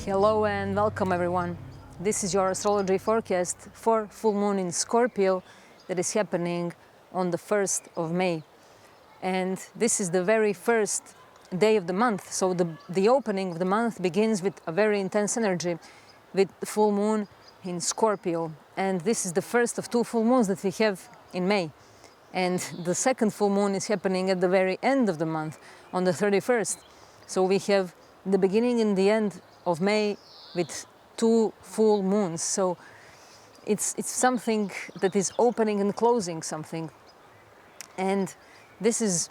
Hello and welcome everyone. This is your astrology forecast for full moon in Scorpio that is happening on the 1st of May. And this is the very first day of the month. So the opening of the month begins with a very intense energy with the full moon in Scorpio. And this is the first of two full moons that we have in May. And the second full moon is happening at the very end of the month on the 31st. So we have the beginning and the end of May with two full moons. So it's something that is opening and closing something. And this is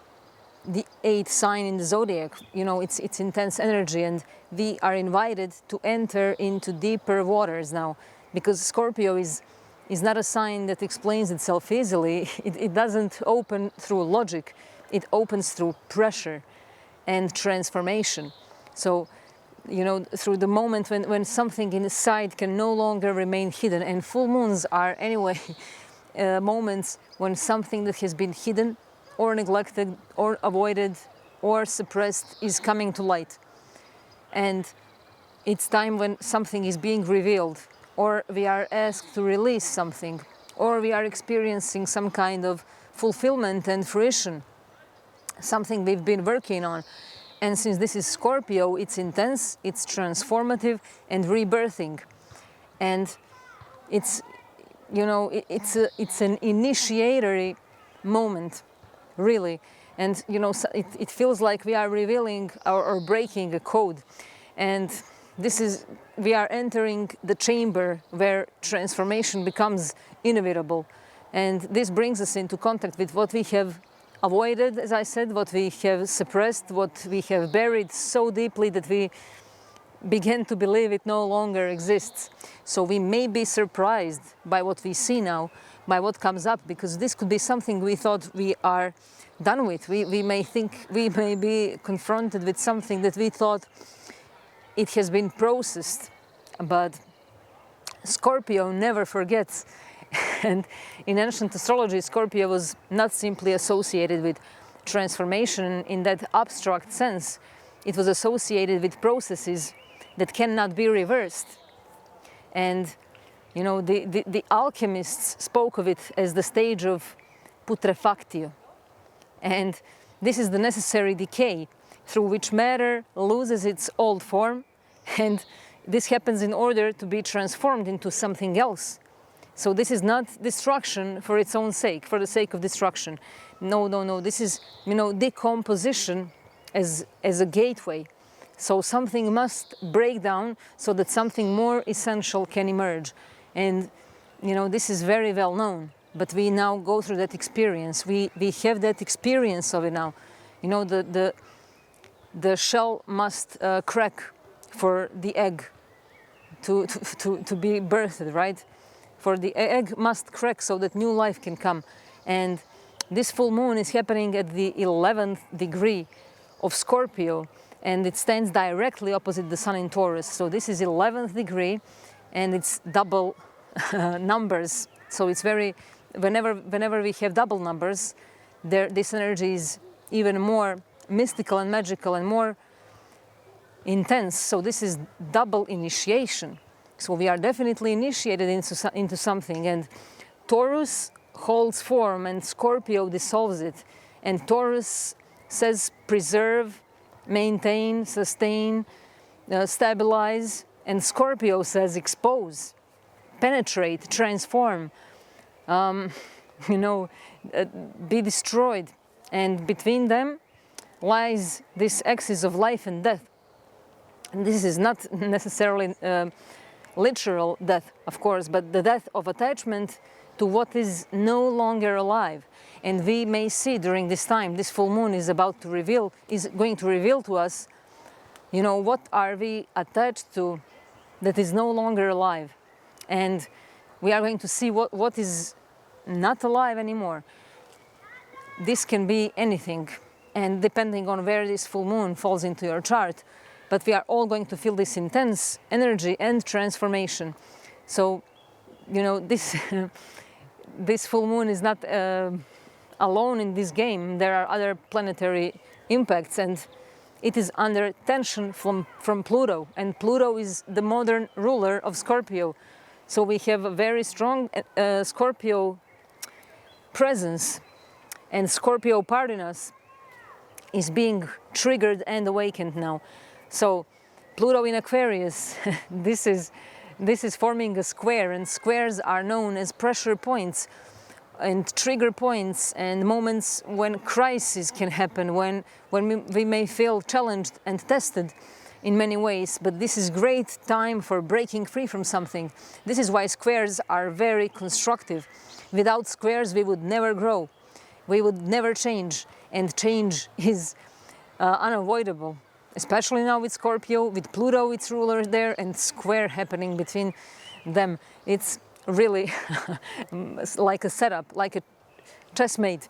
the 8th sign in the zodiac. You know, it's intense energy, and we are invited to enter into deeper waters now, because Scorpio is not a sign that explains itself easily. It doesn't open through logic. It opens through pressure and transformation. So, you know, through the moment when something inside can no longer remain hidden. And full moons are anyway moments when something that has been hidden or neglected or avoided or suppressed is coming to light. And it's time when something is being revealed, or we are asked to release something, or we are experiencing some kind of fulfillment and fruition, something we've been working on. And since this is Scorpio, it's intense, it's transformative and rebirthing. And it's, you know, it's an initiatory moment, really. And, you know, it feels like we are revealing or breaking a code. And we are entering the chamber where transformation becomes inevitable. And this brings us into contact with what we have avoided, as I said, what we have suppressed, what we have buried so deeply that we begin to believe it no longer exists. So we may be surprised by what we see now, by what comes up, because this could be something we thought we are done with. We may think we may be confronted with something that we thought it has been processed, but Scorpio never forgets. And in ancient astrology, Scorpio was not simply associated with transformation in that abstract sense. It was associated with processes that cannot be reversed. And, you know, the alchemists spoke of it as the stage of putrefactio. And this is the necessary decay through which matter loses its old form. And this happens in order to be transformed into something else. So this is not destruction for its own sake, for the sake of destruction. No. This is, you know, decomposition as a gateway. So something must break down so that something more essential can emerge. And, you know, this is very well known. But we now go through that experience. We have that experience of it now. You know, the shell must crack for the egg to be birthed, right? For the egg must crack so that new life can come. And this full moon is happening at the 11th degree of Scorpio, and it stands directly opposite the sun in Taurus. So this is 11th degree, and it's double numbers. So it's very, whenever we have double numbers, this energy is even more mystical and magical and more intense. So this is double initiation. So we are definitely initiated into something, and Taurus holds form and Scorpio dissolves it. And Taurus says preserve, maintain, sustain, stabilize, and Scorpio says expose, penetrate, transform, be destroyed. And between them lies this axis of life and death. And this is not necessarily literal death, of course, but the death of attachment to what is no longer alive. And we may see during this time, this full moon is going to reveal to us, you know, what are we attached to that is no longer alive. And we are going to see what is not alive anymore. This can be anything, and depending on where this full moon falls into your chart, but we are all going to feel this intense energy and transformation. So, you know, this full moon is not alone in this game. There are other planetary impacts, and it is under tension from Pluto, and Pluto is the modern ruler of Scorpio. So we have a very strong Scorpio presence, and Scorpio part in us is being triggered and awakened now. So Pluto in Aquarius, this is forming a square, and squares are known as pressure points and trigger points and moments when crisis can happen, when we may feel challenged and tested in many ways. But this is great time for breaking free from something. This is why squares are very constructive. Without squares, we would never grow. We would never change, and change is unavoidable. Especially now with Scorpio, with Pluto, its ruler there, and square happening between them. It's really like a setup, like a chessmate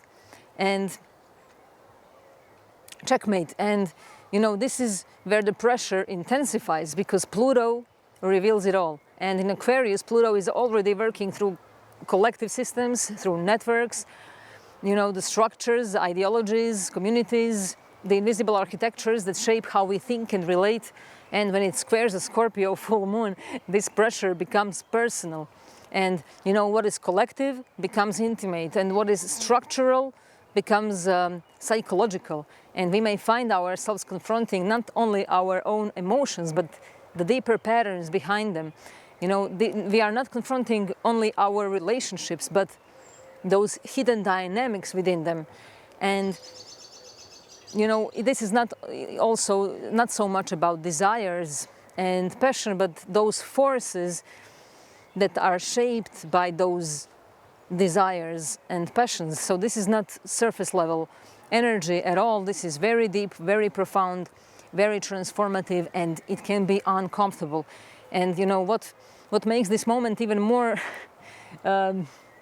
and checkmate. And you know, this is where the pressure intensifies, because Pluto reveals it all. And in Aquarius, Pluto is already working through collective systems, through networks, you know, the structures, ideologies, communities, the invisible architectures that shape how we think and relate. And when it squares a Scorpio full moon, this pressure becomes personal. And you know, what is collective becomes intimate, and what is structural becomes psychological. And we may find ourselves confronting not only our own emotions, but the deeper patterns behind them. You know, we are not confronting only our relationships, but those hidden dynamics within them. And you know, this is not so much about desires and passion, but those forces that are shaped by those desires and passions. So this is not surface level energy at all. This is very deep, very profound, very transformative, and it can be uncomfortable. And you know what makes this moment even more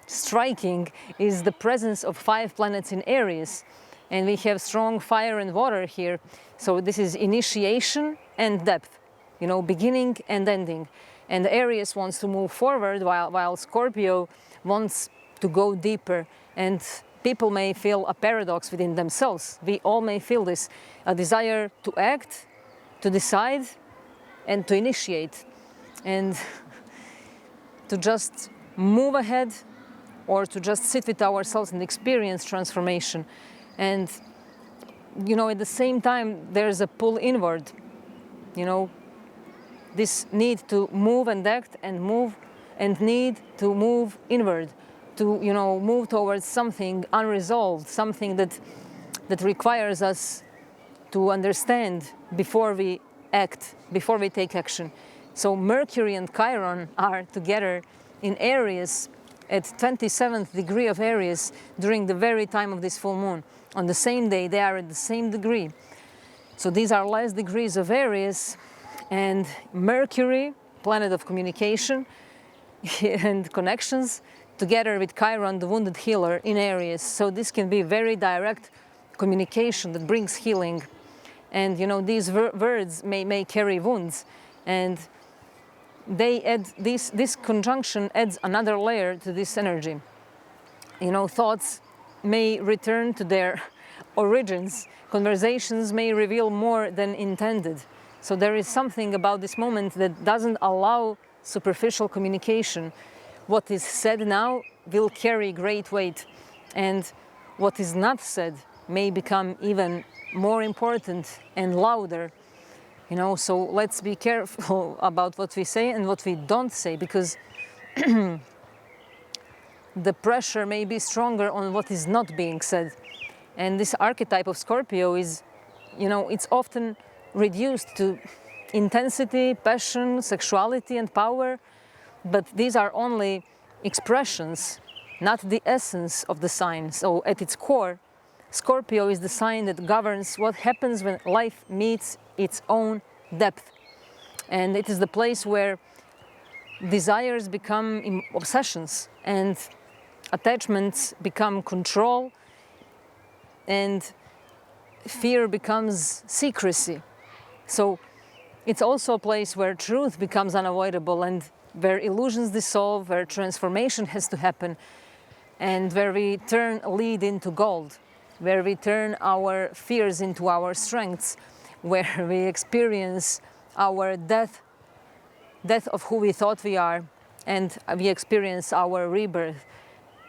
striking is the presence of 5 planets in Aries. And we have strong fire and water here. So this is initiation and depth, you know, beginning and ending. And Aries wants to move forward, while Scorpio wants to go deeper. And people may feel a paradox within themselves. We all may feel this, a desire to act, to decide, and to initiate. And to just move ahead, or to just sit with ourselves and experience transformation. And you know, at the same time, there's a pull inward, you know, this need to move and act and move, and need to move inward, to, you know, move towards something unresolved, something that requires us to understand before we act, before we take action. So Mercury and Chiron are together in Aries at 27th degree of Aries during the very time of this full moon. On the same day, they are at the same degree. So these are last degrees of Aries, and Mercury, planet of communication and connections, together with Chiron, the wounded healer, in Aries. So this can be very direct communication that brings healing. And you know, these words may carry wounds, and they add this conjunction adds another layer to this energy. You know, thoughts may return to their origins. Conversations may reveal more than intended. So there is something about this moment that doesn't allow superficial communication. What is said now will carry great weight, and what is not said may become even more important and louder. You know, so let's be careful about what we say and what we don't say, because the pressure may be stronger on what is not being said. And this archetype of Scorpio is, you know, it's often reduced to intensity, passion, sexuality, and power, but these are only expressions, not the essence of the sign. So at its core, Scorpio is the sign that governs what happens when life meets its own depth. And it is the place where desires become obsessions, and attachments become control, and fear becomes secrecy. So it's also a place where truth becomes unavoidable, and where illusions dissolve, where transformation has to happen, and where we turn lead into gold, where we turn our fears into our strengths, where we experience our death of who we thought we are, and we experience our rebirth.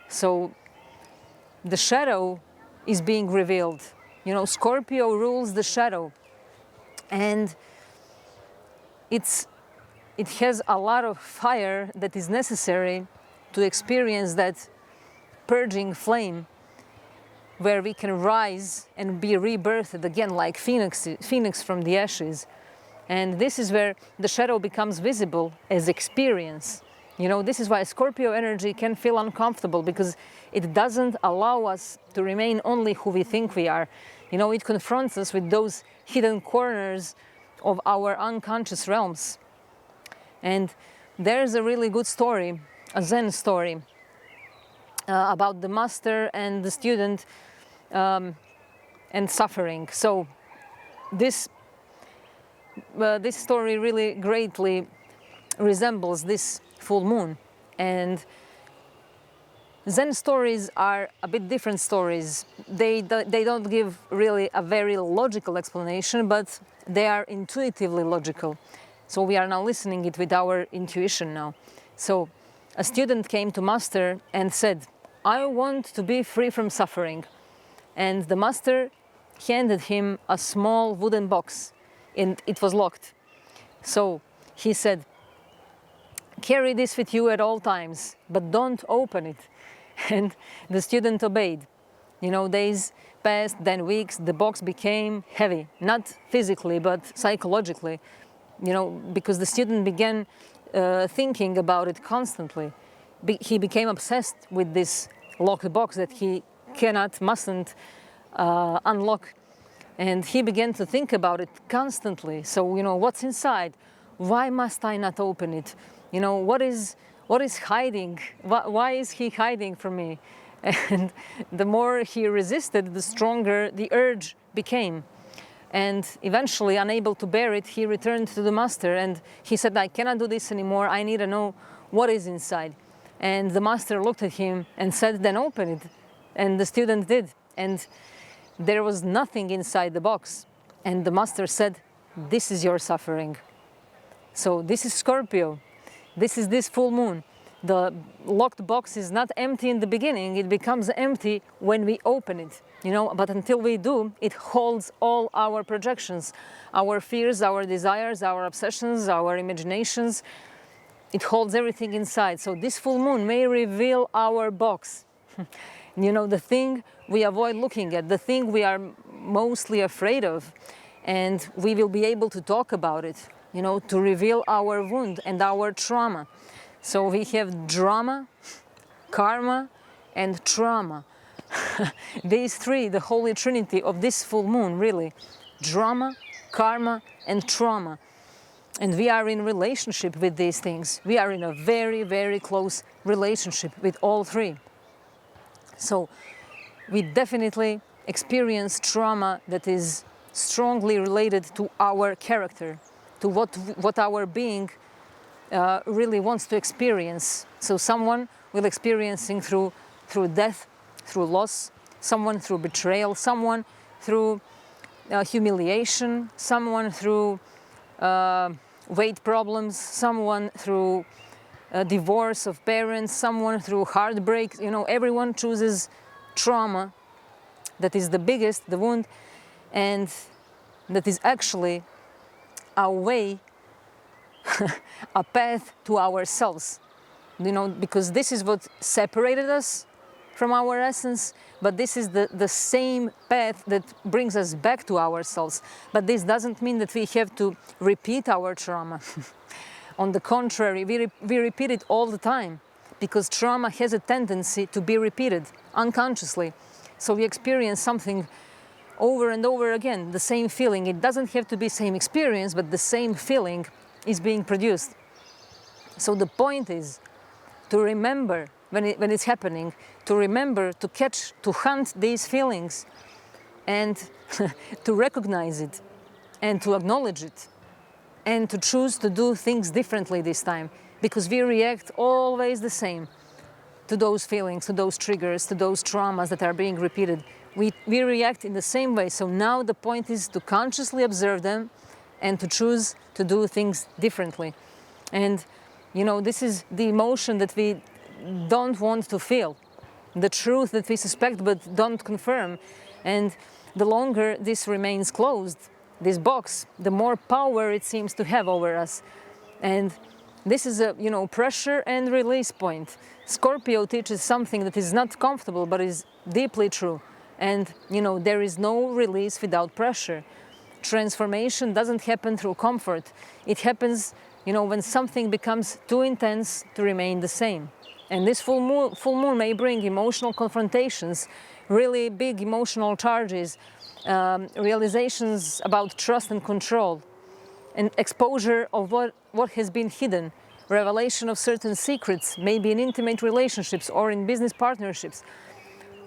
So the shadow is being revealed. You know, Scorpio rules the shadow, and it has a lot of fire that is necessary to experience that purging flame, where we can rise and be rebirthed again like phoenix from the ashes. And this is where the shadow becomes visible as experience. You know, this is why Scorpio energy can feel uncomfortable, because it doesn't allow us to remain only who we think we are. You know, it confronts us with those hidden corners of our unconscious realms. And there's a really good story, a Zen story, about the master and the student and suffering. So this story really greatly resembles this full moon. And Zen stories are a bit different stories. They don't give really a very logical explanation, but they are intuitively logical. So we are now listening it with our intuition now. So a student came to master and said, "I want to be free from suffering." And the master handed him a small wooden box, and it was locked. So he said, "Carry this with you at all times, but don't open it." And the student obeyed. You know, days passed, then weeks, the box became heavy, not physically, but psychologically. You know, because the student began thinking about it constantly. He became obsessed with this locked box that he mustn't unlock. And he began to think about it constantly. So, you know, what's inside? Why must I not open it? You know, what is hiding? Why is he hiding from me? And the more he resisted, the stronger the urge became. And eventually, unable to bear it, he returned to the master and he said, "I cannot do this anymore. I need to know what is inside." And the master looked at him and said, "Then open it." And the student did. And there was nothing inside the box. And the master said, "This is your suffering." So this is Scorpio. This is this full moon. The locked box is not empty in the beginning. It becomes empty when we open it. You know, but until we do, it holds all our projections, our fears, our desires, our obsessions, our imaginations. It holds everything inside. So this full moon may reveal our box. You know, the thing we avoid looking at, the thing we are mostly afraid of, and we will be able to talk about it, you know, to reveal our wound and our trauma. So we have drama, karma, and trauma. These three, the holy trinity of this full moon, really. Drama, karma, and trauma. And we are in relationship with these things. We are in a very, very close relationship with all three. So we definitely experience trauma that is strongly related to our character, to what our being really wants to experience. So someone will experiencing through death, through loss, someone through betrayal, someone through humiliation, someone through weight problems, someone through divorce of parents, someone through heartbreak. You know, everyone chooses trauma that is the biggest, the wound, and that is actually a way, a path to ourselves. You know, because this is what separated us from our essence, but this is the same path that brings us back to ourselves. But this doesn't mean that we have to repeat our trauma. On the contrary, we repeat it all the time, because trauma has a tendency to be repeated unconsciously. So we experience something over and over again, the same feeling. It doesn't have to be same experience, but the same feeling is being produced. So the point is to remember when it's happening, to remember, to catch, to hunt these feelings, and to recognize it, and to acknowledge it, and to choose to do things differently this time, because we react always the same to those feelings, to those triggers, to those traumas that are being repeated. we react in the same way. So now the point is to consciously observe them and to choose to do things differently. And this is the emotion that we don't want to feel, the truth that we suspect but don't confirm. And the longer this remains closed, this box, the more power it seems to have over us. And this is a pressure and release point. Scorpio teaches something that is not comfortable but is deeply true. And there is no release without pressure. Transformation doesn't happen through comfort. It happens when something becomes too intense to remain the same. And this full moon may bring emotional confrontations, really big emotional charges, realizations about trust and control, and exposure of what has been hidden, revelation of certain secrets, maybe in intimate relationships or in business partnerships,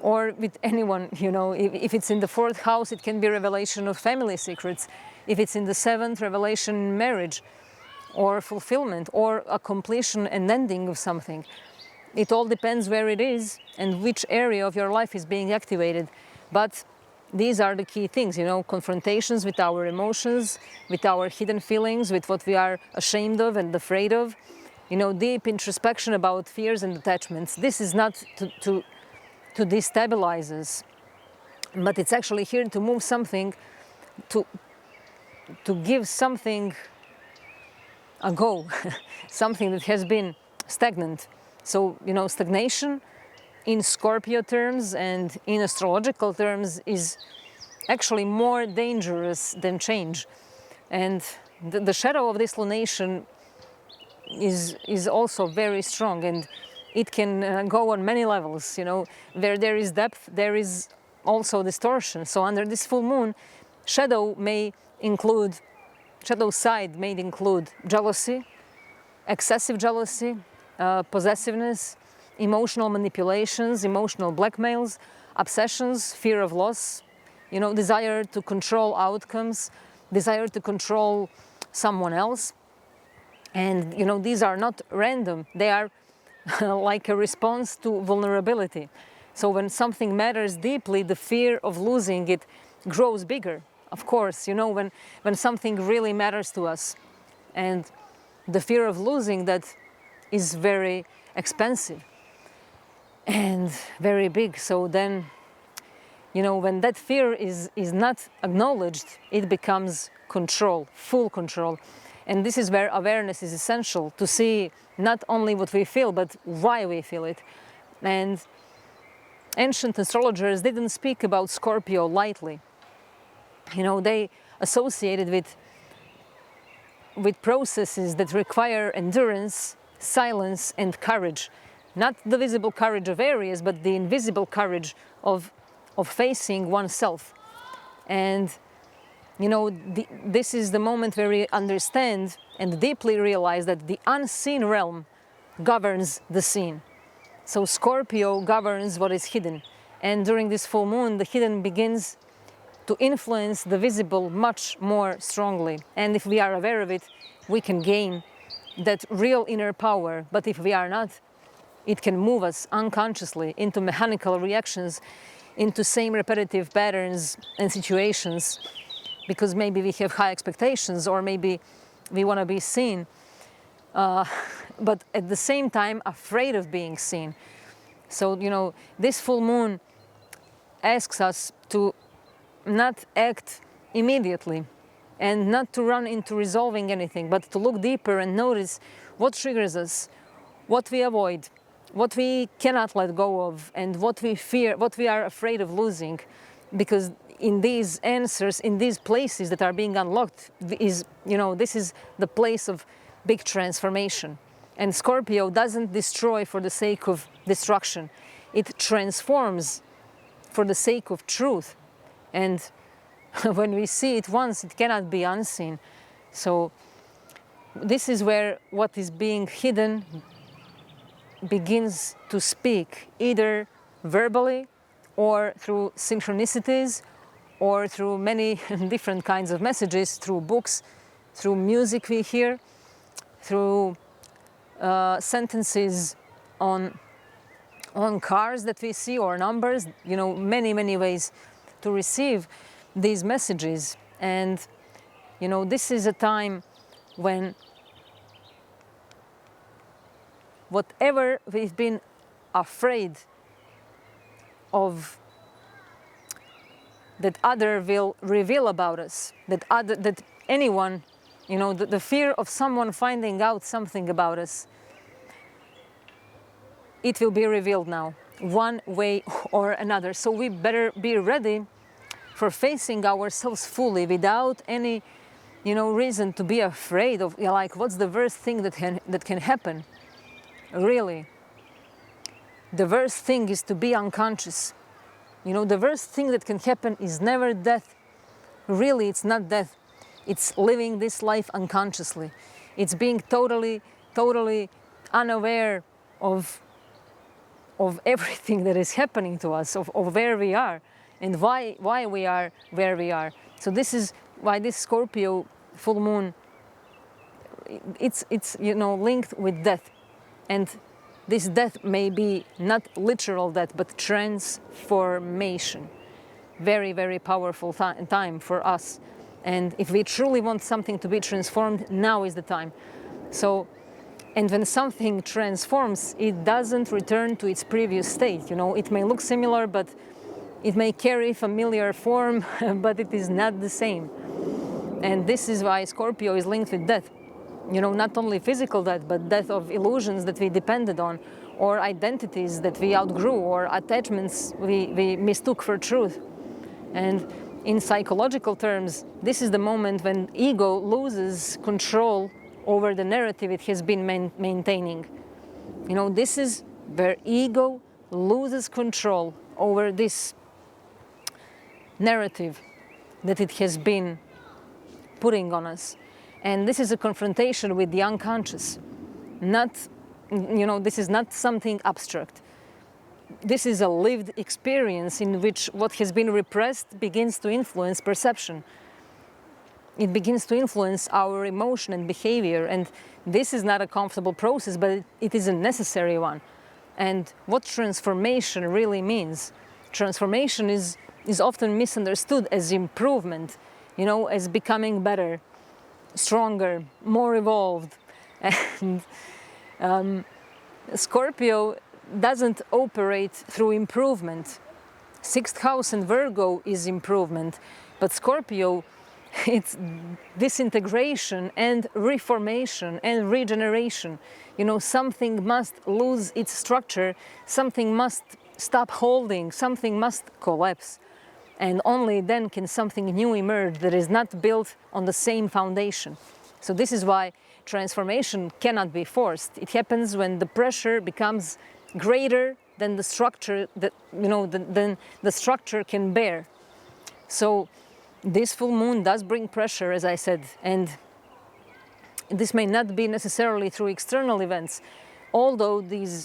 or with anyone. If it's in the 4th house, it can be revelation of family secrets. If it's in the 7th, revelation in marriage, or fulfillment, or a completion and ending of something. It all depends where it is and which area of your life is being activated. But these are the key things, confrontations with our emotions, with our hidden feelings, with what we are ashamed of and afraid of, deep introspection about fears and attachments. This is not to destabilize us, but it's actually here to move something, to give something a go, something that has been stagnant. So, stagnation in Scorpio terms and in astrological terms is actually more dangerous than change. And the shadow of this lunation is also very strong, and it can go on many levels. Where there is depth, there is also distortion. So under this full moon, shadow side may include jealousy, excessive jealousy, possessiveness, emotional manipulations, emotional blackmails, obsessions, fear of loss, desire to control outcomes, desire to control someone else. And these are not random, they are like a response to vulnerability. So when something matters deeply, the fear of losing it grows bigger. Of course, when something really matters to us, and the fear of losing that is very expensive and very big. So then, when that fear is not acknowledged, it becomes control, full control. And this is where awareness is essential, to see not only what we feel, but why we feel it. And ancient astrologers didn't speak about Scorpio lightly. They associated with processes that require endurance, silence, and courage. Not the visible courage of Aries, but the invisible courage of facing oneself. And this is the moment where we understand and deeply realize that the unseen realm governs the seen. So Scorpio governs what is hidden. And during this full moon, the hidden begins to influence the visible much more strongly. And if we are aware of it, we can gain that real inner power. But if we are not, it can move us unconsciously into mechanical reactions, into same repetitive patterns and situations, because maybe we have high expectations, or maybe we want to be seen, but at the same time afraid of being seen. So, this full moon asks us to not act immediately and not to run into resolving anything, but to look deeper and notice what triggers us, what we avoid, what we cannot let go of, and what we fear, what we are afraid of losing. Because in these answers, in these places that are being unlocked, this is the place of big transformation. And Scorpio doesn't destroy for the sake of destruction. It transforms for the sake of truth. And when we see it once, it cannot be unseen. So this is where what is being hidden begins to speak, either verbally or through synchronicities, or through many different kinds of messages, through books, through music we hear, through sentences on on cars that we see or numbers, many ways to receive these messages. And this is a time when whatever we've been afraid of that other will reveal about us, that anyone, the fear of someone finding out something about us, it will be revealed now, one way or another. So we better be ready for facing ourselves fully without any, reason to be afraid of, like, what's the worst thing that can happen? Really, the worst thing is to be unconscious. The worst thing that can happen is never death. Really, it's not death. It's living this life unconsciously. It's being totally unaware of everything that is happening to us, of where we are and why we are where we are. So this is why this Scorpio full moon, it's linked with death. And this death may be not literal death, but transformation. Very, very powerful time for us. And if we truly want something to be transformed, now is the time. So, and when something transforms, it doesn't return to its previous state. It may look similar, but it may carry familiar form, but it is not the same. And this is why Scorpio is linked with death. Not only physical death, but death of illusions that we depended on, or identities that we outgrew, or attachments we mistook for truth. And in psychological terms, this is the moment when ego loses control over the narrative it has been maintaining. This is where ego loses control over this narrative that it has been putting on us. And this is a confrontation with the unconscious. This is not something abstract. This is a lived experience in which what has been repressed begins to influence perception. It begins to influence our emotion and behavior. And this is not a comfortable process, but it is a necessary one. And what transformation really means? Transformation is often misunderstood as improvement, as becoming better, stronger, more evolved. And Scorpio doesn't operate through improvement. Sixth house and Virgo is improvement, but Scorpio, it's disintegration and reformation and regeneration. Something must lose its structure, something must stop holding, something must collapse. And only then can something new emerge that is not built on the same foundation. So this is why transformation cannot be forced. It happens when the pressure becomes greater than the structure than the structure can bear. So this full moon does bring pressure, as I said, and this may not be necessarily through external events, although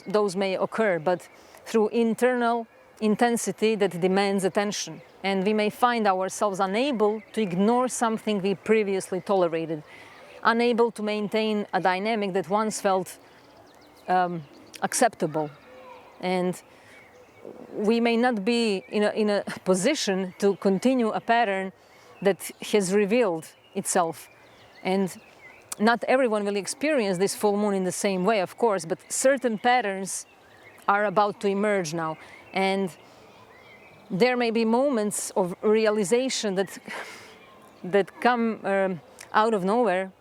those may occur, but through internal intensity that demands attention. And we may find ourselves unable to ignore something we previously tolerated, unable to maintain a dynamic that once felt acceptable. And we may not be in a position to continue a pattern that has revealed itself. And not everyone will experience this full moon in the same way, of course, but certain patterns are about to emerge now. And there may be moments of realization that come out of nowhere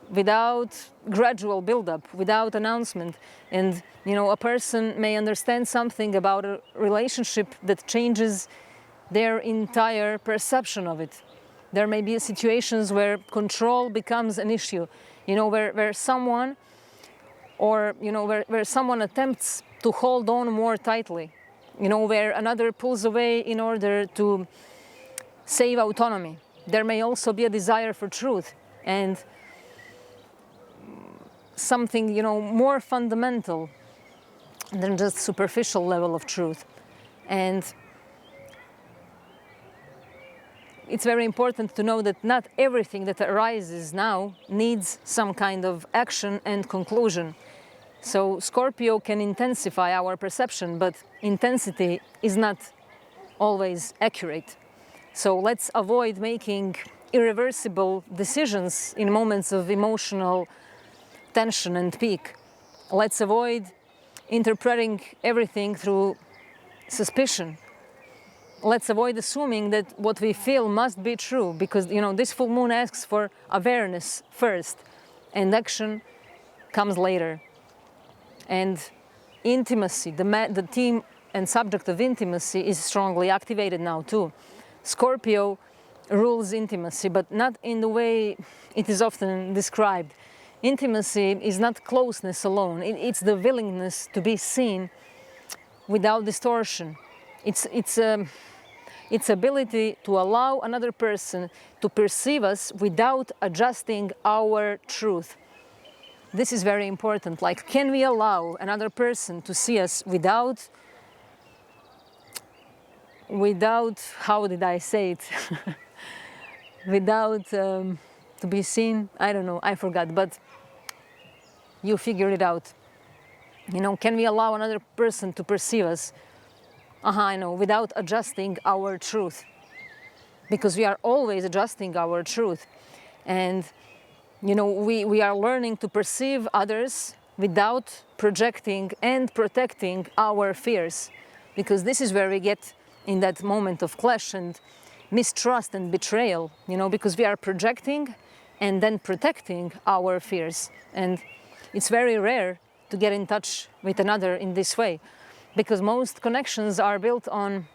without gradual buildup, without announcement. And, a person may understand something about a relationship that changes their entire perception of it. There may be situations where control becomes an issue, where someone where someone attempts to hold on more tightly, where another pulls away in order to save autonomy. There may also be a desire for truth and something, more fundamental than just superficial level of truth. And it's very important to know that not everything that arises now needs some kind of action and conclusion. So Scorpio can intensify our perception, but intensity is not always accurate. So let's avoid making irreversible decisions in moments of emotional tension and peak. Let's avoid interpreting everything through suspicion. Let's avoid assuming that what we feel must be true, because this full moon asks for awareness first and action comes later. And intimacy, the theme and subject of intimacy is strongly activated now too. Scorpio rules intimacy, but not in the way it is often described. Intimacy is not closeness alone. It's the willingness to be seen without distortion. It's ability to allow another person to perceive us without adjusting our truth. This is very important. Like, can we allow another person to see us without, how did I say it? Without to be seen? I don't know, I forgot, but you figure it out. Can we allow another person to perceive us? I know, without adjusting our truth. Because we are always adjusting our truth. And, we are learning to perceive others without projecting and protecting our fears. Because this is where we get in that moment of clash and mistrust and betrayal, because we are projecting and then protecting our fears. And it's very rare to get in touch with another in this way, because most connections are built on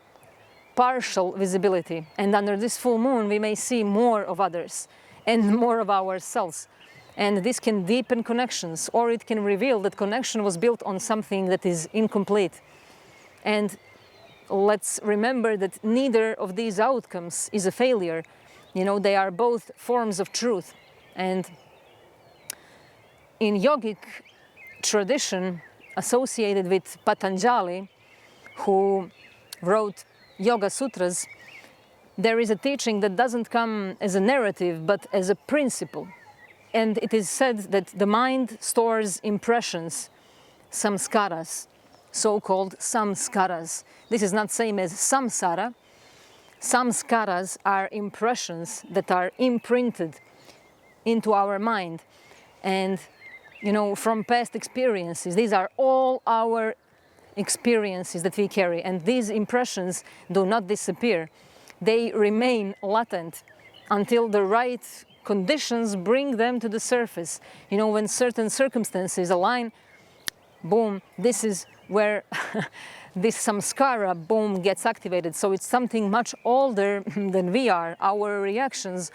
partial visibility. And under this full moon, we may see more of others and more of ourselves. And this can deepen connections, or it can reveal that connection was built on something that is incomplete. And let's remember that neither of these outcomes is a failure. They are both forms of truth. And in yogic tradition associated with Patanjali, who wrote Yoga Sutras, there is a teaching that doesn't come as a narrative but as a principle. And it is said that the mind stores impressions, samskaras, so-called samskaras. This is not same as samsara. Samskaras are impressions that are imprinted into our mind. And from past experiences. These are all our experiences that we carry, and these impressions do not disappear. They remain latent until the right conditions bring them to the surface. When certain circumstances align, boom, this is where this samskara, boom, gets activated. So it's something much older than we are. Our reactions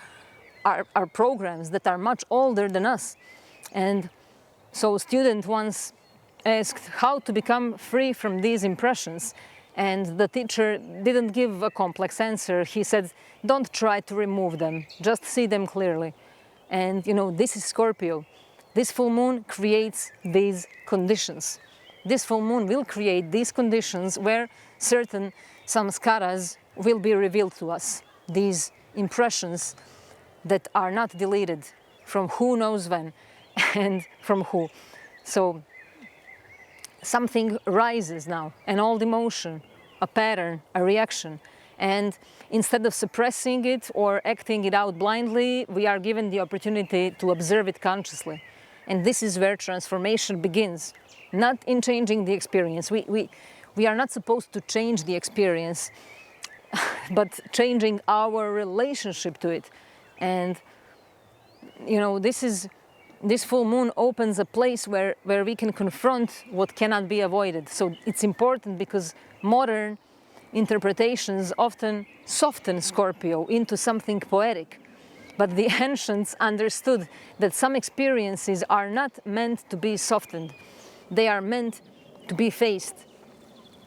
are programs that are much older than us. And so a student once asked how to become free from these impressions, and the teacher didn't give a complex answer. He said, don't try to remove them, just see them clearly. And this is Scorpio. This full moon creates these conditions. This full moon will create these conditions where certain samskaras will be revealed to us. These impressions that are not deleted from who knows when and from who. So something rises now, an old emotion, a pattern, a reaction. And instead of suppressing it or acting it out blindly, we are given the opportunity to observe it consciously. And this is where transformation begins, not in changing the experience. We are not supposed to change the experience, but changing our relationship to it. And this full moon opens a place where we can confront what cannot be avoided. So it's important because modern interpretations often soften Scorpio into something poetic. But the ancients understood that some experiences are not meant to be softened. They are meant to be faced.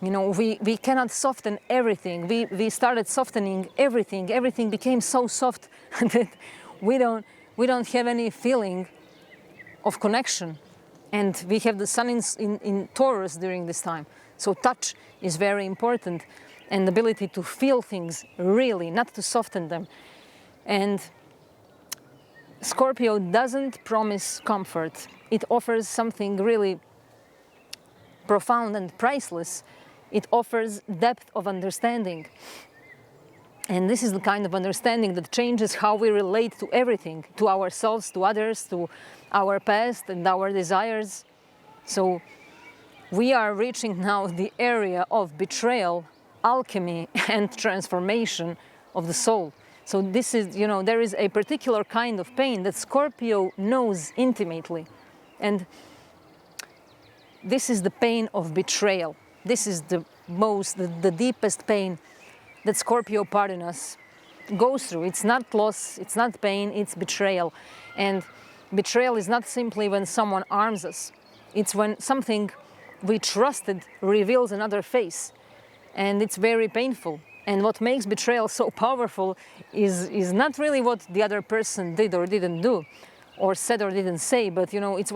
We cannot soften everything. We started softening everything. Everything became so soft that we don't have any feeling of connection. And we have the sun in Taurus during this time. So touch is very important, and the ability to feel things really, not to soften them. And Scorpio doesn't promise comfort. It offers something really profound and priceless. It offers depth of understanding. And this is the kind of understanding that changes how we relate to everything, to ourselves, to others, to our past and our desires. So we are reaching now the area of betrayal, alchemy, and transformation of the soul. So this is, there is a particular kind of pain that Scorpio knows intimately. And this is the pain of betrayal. This is the deepest pain that Scorpio part in us goes through. It's not loss, it's not pain, it's betrayal. And betrayal is not simply when someone harms us. It's when something we trusted reveals another face. And it's very painful. And what makes betrayal so powerful is not really what the other person did or didn't do, or said or didn't say, but it's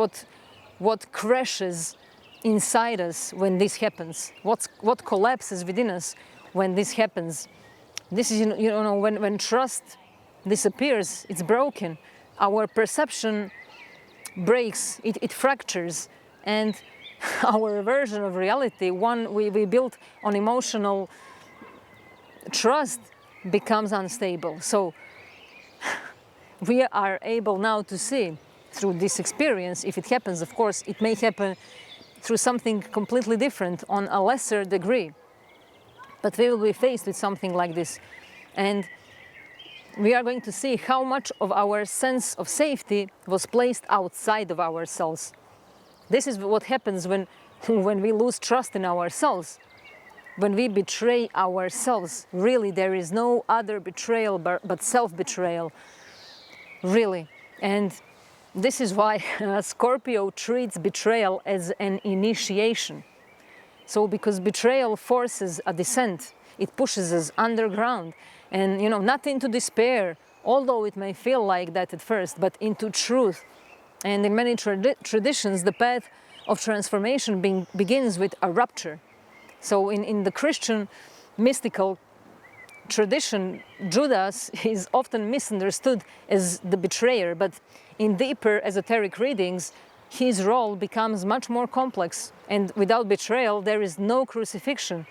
what crashes inside us when this happens. What collapses within us when this happens. This is, when trust disappears, it's broken. Our perception breaks, it fractures, and our version of reality, one we built on emotional trust, becomes unstable. So we are able now to see through this experience, if it happens, of course, it may happen through something completely different on a lesser degree. But we will be faced with something like this. And we are going to see how much of our sense of safety was placed outside of ourselves. This is what happens when we lose trust in ourselves. When we betray ourselves, really there is no other betrayal but self-betrayal, really. And this is why Scorpio treats betrayal as an initiation. So because betrayal forces a descent, it pushes us underground, and not into despair, although it may feel like that at first, but into truth. And in many traditions, the path of transformation begins with a rupture. So in the Christian mystical tradition, Judas is often misunderstood as the betrayer, but in deeper esoteric readings, his role becomes much more complex. And without betrayal, there is no crucifixion.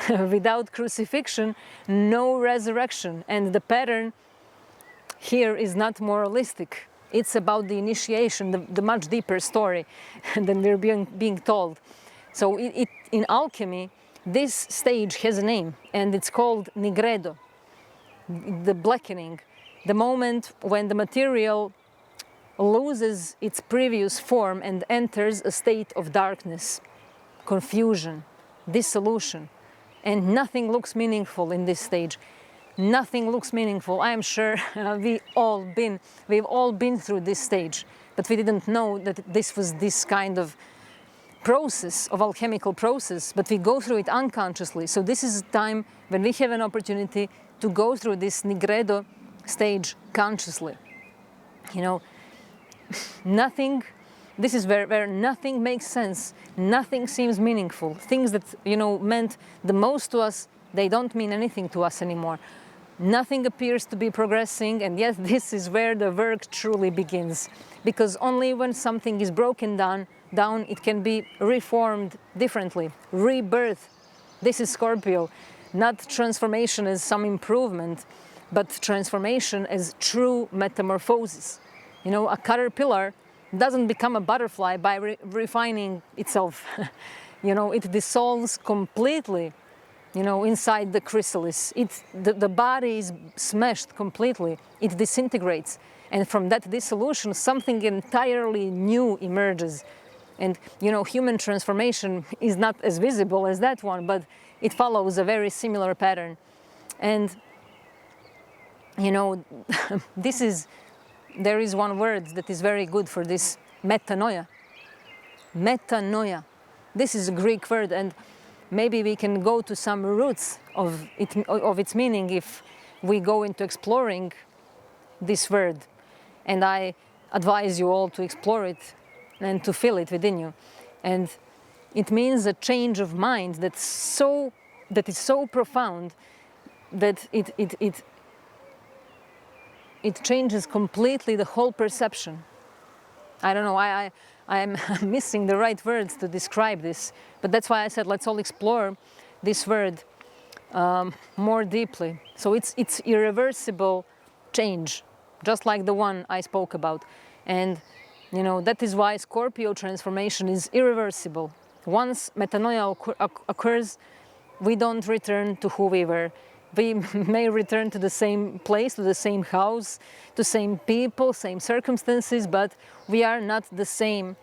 Without crucifixion, no resurrection. And the pattern here is not moralistic. It's about the initiation, the much deeper story than we're being told. So in alchemy, this stage has a name, and it's called nigredo, the blackening, the moment when the material loses its previous form and enters a state of darkness, confusion, dissolution, and nothing looks meaningful in this stage. Nothing looks meaningful. I am sure we've all been through this stage, but we didn't know that this was this kind of process, of alchemical process, but we go through it unconsciously. So this is a time when we have an opportunity to go through this nigredo stage consciously. Nothing, this is where nothing makes sense, nothing seems meaningful. Things that, meant the most to us, they don't mean anything to us anymore. Nothing appears to be progressing, and yet this is where the work truly begins. Because only when something is broken down, it can be reformed differently, rebirth. This is Scorpio, not transformation as some improvement, but transformation as true metamorphosis. A caterpillar doesn't become a butterfly by refining itself. It dissolves completely, inside the chrysalis. The body is smashed completely. It disintegrates. And from that dissolution, something entirely new emerges. And, human transformation is not as visible as that one, but it follows a very similar pattern. And, there is one word that is very good for this, metanoia. Metanoia. This is a Greek word, and maybe we can go to some roots of its meaning if we go into exploring this word. And I advise you all to explore it and to feel it within you. And it means a change of mind that is so profound that it changes completely the whole perception. I don't know, I'm missing the right words to describe this, but that's why I said let's all explore this word more deeply. So it's irreversible change, just like the one I spoke about. And you know, that is why Scorpio transformation is irreversible. Once metanoia occurs, we don't return to who we were. We may return to the same place, to the same house, to same people, same circumstances, but we are not the same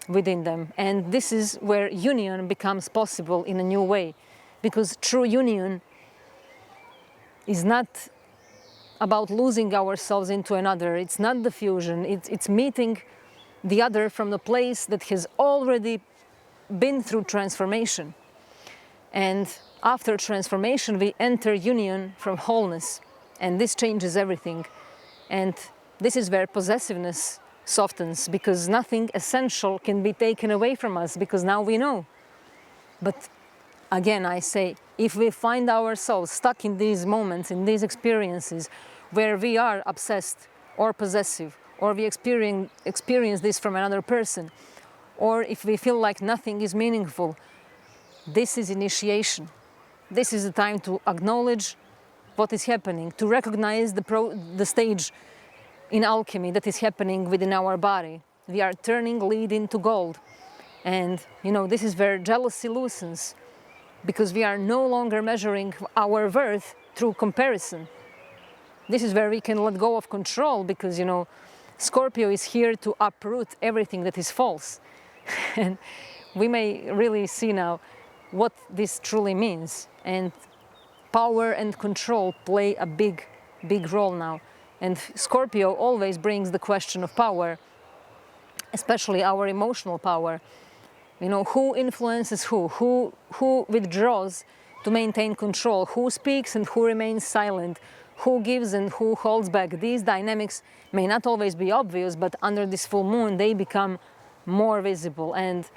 within them. And this is where union becomes possible in a new way. Because true union is not about losing ourselves into another. It's not the fusion. It's meeting the other from the place that has already been through transformation. And after transformation, we enter union from wholeness. And this changes everything. And this is where possessiveness softens, because nothing essential can be taken away from us, because now we know. But again, I say, if we find ourselves stuck in these moments, in these experiences, where we are obsessed or possessive, or we experience this from another person, or if we feel like nothing is meaningful, this is initiation. This is the time to acknowledge what is happening, to recognize the stage in alchemy that is happening within our body. We are turning lead into gold. And, you know, this is where jealousy loosens, because we are no longer measuring our worth through comparison. This is where we can let go of control, because, you know, Scorpio is here to uproot everything that is false. And we may really see now what this truly means. And power and control play a big role now. And Scorpio always brings the question of power, especially our emotional power. You know, who influences who? Who withdraws to maintain control? Who speaks and who remains silent? Who gives and who holds back? These dynamics may not always be obvious, but under this full moon, they become more visible. And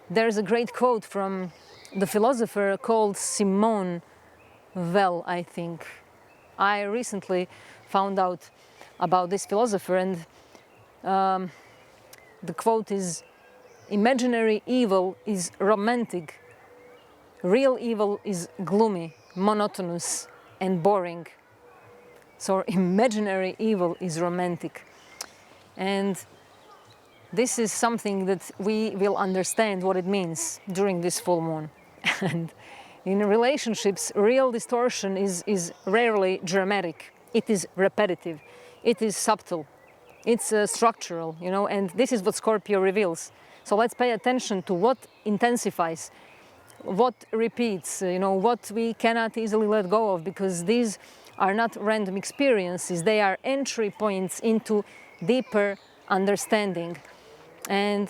there's a great quote from the philosopher called Simone Weil, I think. I recently found out about this philosopher, and the quote is, "Imaginary evil is romantic. Real evil is gloomy, monotonous, and boring." So imaginary evil is romantic. And this is something that we will understand what it means during this full moon. And in relationships, real distortion is rarely dramatic. It is repetitive. It is subtle. It's structural, you know, and this is what Scorpio reveals. So let's pay attention to what intensifies, what repeats, you know, what we cannot easily let go of, because these are not random experiences. They are entry points into deeper understanding. And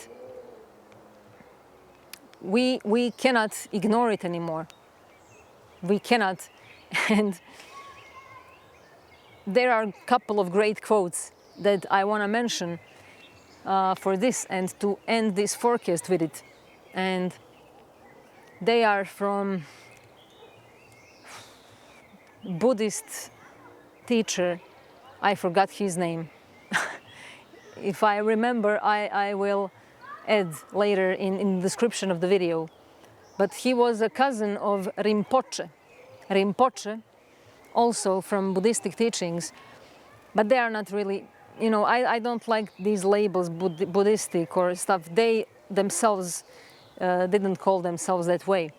we cannot ignore it anymore. We cannot. And there are a couple of great quotes that I want to mention for this and to end this forecast with it. And they are from Buddhist teacher. I forgot his name. If I remember, I will add later in the description of the video. But he was a cousin of Rinpoche. Rinpoche, also from Buddhistic teachings, but they are not really, you know, I don't like these labels, Buddhistic or stuff. They themselves didn't call themselves that way.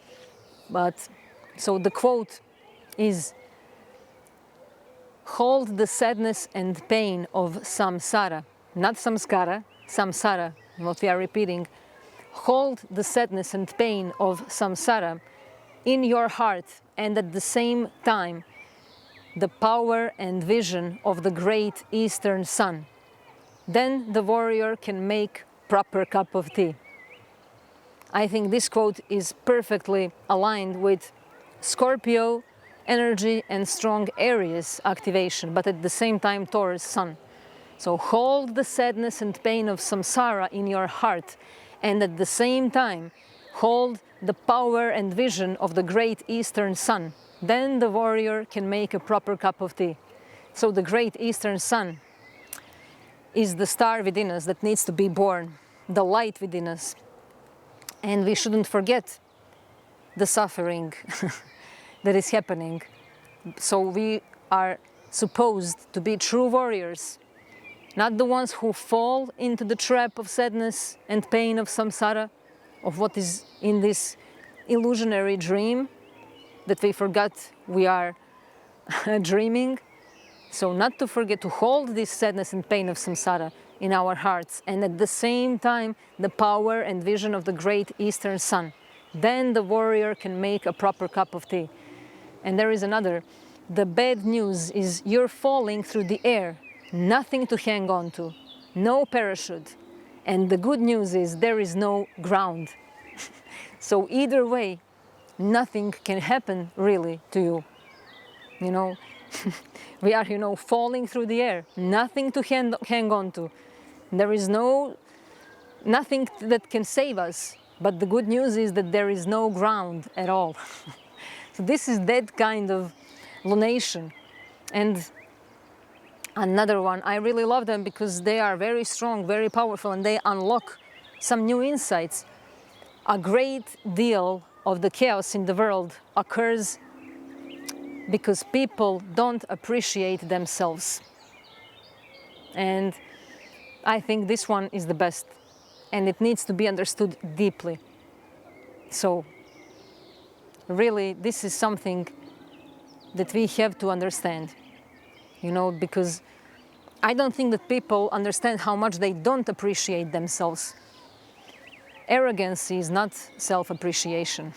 But, so the quote is, "Hold the sadness and pain of samsara," not samskara, samsara, what we are repeating. "Hold the sadness and pain of samsara in your heart, and at the same time, the power and vision of the great eastern sun. Then the warrior can make proper cup of tea." I think this quote is perfectly aligned with Scorpio energy and strong Aries activation, but at the same time Taurus sun. So hold the sadness and pain of samsara in your heart, and at the same time hold the power and vision of the great eastern sun. Then the warrior can make a proper cup of tea. So the great eastern sun is the star within us that needs to be born. the light within us. And we shouldn't forget the suffering that is happening. So we are supposed to be true warriors, not the ones who fall into the trap of sadness and pain of samsara, of what is in this illusionary dream that we forgot we are dreaming. So not to forget to hold this sadness and pain of samsara in our hearts, and at the same time the power and vision of the great eastern sun. Then the warrior can make a proper cup of tea. And there is another. The bad news is you're falling through the air, nothing to hang on to, no parachute. And the good news is there is no ground. So either way, nothing can happen really to you. You know, we are, falling through the air, nothing to hang on to. There is nothing that can save us. But the good news is that there is no ground at all. So this is that kind of lunation. And another one, I really love them because they are very strong, very powerful, and they unlock some new insights. A great deal of the chaos in the world occurs because people don't appreciate themselves. And I think this one is the best, and it needs to be understood deeply. So really, this is something that we have to understand, because I don't think that people understand how much they don't appreciate themselves. Arrogance is not self-appreciation.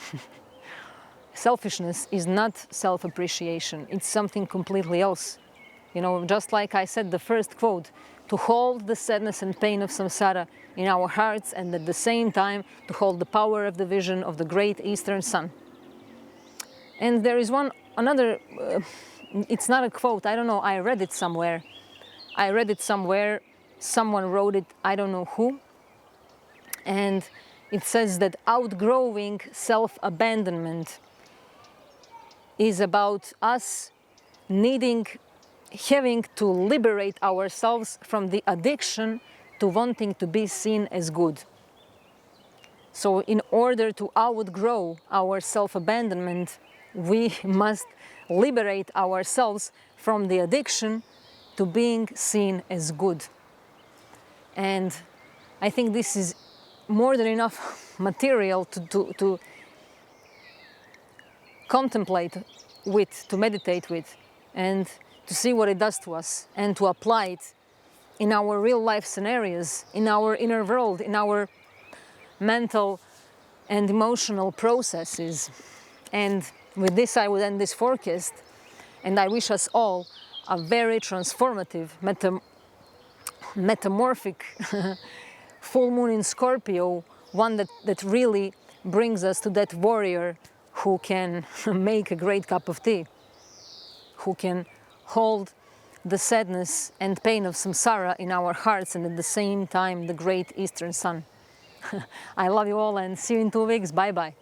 Selfishness is not self-appreciation. It's something completely else. Just like I said, the first quote, to hold the sadness and pain of samsara in our hearts, and at the same time to hold the power of the vision of the great eastern sun. And there is another, it's not a quote, I don't know, I read it somewhere. Someone wrote it, I don't know who. And it says that outgrowing self-abandonment is about us having to liberate ourselves from the addiction to wanting to be seen as good. So in order to outgrow our self-abandonment, we must liberate ourselves from the addiction to being seen as good. And I think this is more than enough material to contemplate with, to meditate with, and to see what it does to us, and to apply it in our real life scenarios, in our inner world, in our mental and emotional processes. And with this, I would end this forecast, and I wish us all a very transformative, metamorphic full moon in Scorpio, one that really brings us to that warrior who can make a great cup of tea, who can hold the sadness and pain of samsara in our hearts, and at the same time the great eastern sun. I love you all, and see you in 2 weeks. Bye bye.